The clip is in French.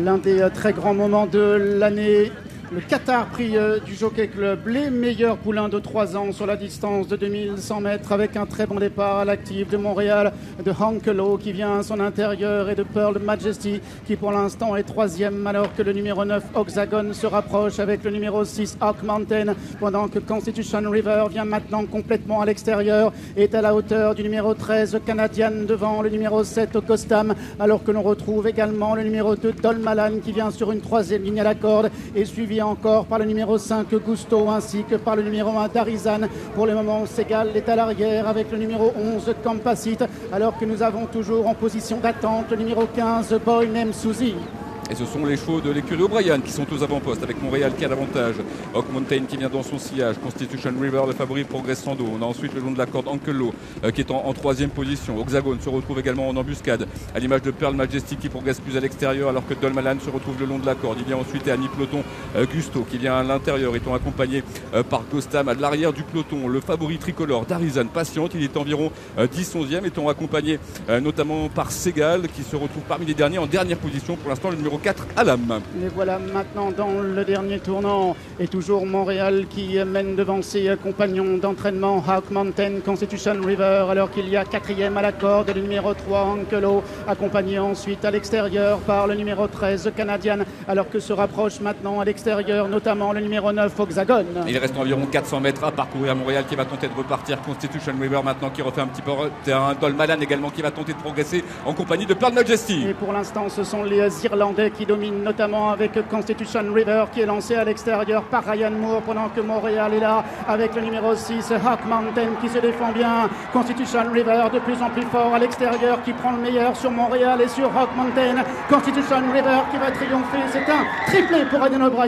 L'un des très grands moments de l'année. Le Qatar Prix du Jockey Club, les meilleurs poulains de 3 ans sur la distance de 2100 mètres avec un très bon départ à l'actif de Montréal, de Hankelo qui vient à son intérieur et de Pearl Majesty qui pour l'instant est 3e alors que le numéro 9 Oxagon se rapproche avec le numéro 6 Hawk Mountain pendant que Constitution River vient maintenant complètement à l'extérieur et est à la hauteur du numéro 13 Canadian devant le numéro 7 Costam alors que l'on retrouve également le numéro 2 Dolmalan qui vient sur une 3e ligne à la corde et suivi encore par le numéro 5 Gusto ainsi que par le numéro 1 Darizan. Pour le moment, Segal est à l'arrière avec le numéro 11 Campacit alors que nous avons toujours en position d'attente le numéro 15 Boy Named Suzy. Et ce sont les chevaux de l'écurie O'Brien qui sont aux avant-postes avec Montréal qui a l'avantage. Hawk Mountain qui vient dans son sillage. Constitution River, le favori progressando. On a ensuite le long de la corde Ankelo qui est en 3e position. Oxagon se retrouve également en embuscade à l'image de Pearl Majesty qui progresse plus à l'extérieur alors que Dolmalan se retrouve le long de la corde. Il y a ensuite à mi-peloton Gusto qui vient à l'intérieur étant accompagné par Costam. À l'arrière du peloton, le favori tricolore Darizan patiente. Il est environ 10-11e étant accompagné notamment par Segal qui se retrouve parmi les derniers en dernière position. Pour l'instant, le numéro 4 à l'âme. Et voilà maintenant dans le dernier tournant et toujours Montréal qui mène devant ses compagnons d'entraînement Hawk Mountain, Constitution River alors qu'il y a 4e à la corde le numéro 3 Ankelo accompagné ensuite à l'extérieur par le numéro 13 Canadian alors que se rapproche maintenant à l'extérieur notamment le numéro 9 Oxagon. Il reste environ 400 mètres à parcourir. Montréal qui va tenter de repartir. Constitution River maintenant qui refait un petit peu terrain. Dolmalan également qui va tenter de progresser en compagnie de Pearl Majesty. Et pour l'instant ce sont les Irlandais qui domine notamment avec Constitution River qui est lancé à l'extérieur par Ryan Moore pendant que Montréal est là avec le numéro 6 Hawk Mountain qui se défend bien. Constitution River de plus en plus fort à l'extérieur qui prend le meilleur sur Montréal et sur Hawk Mountain. Constitution River qui va triompher. C'est un triplé pour Aidan O'Brien.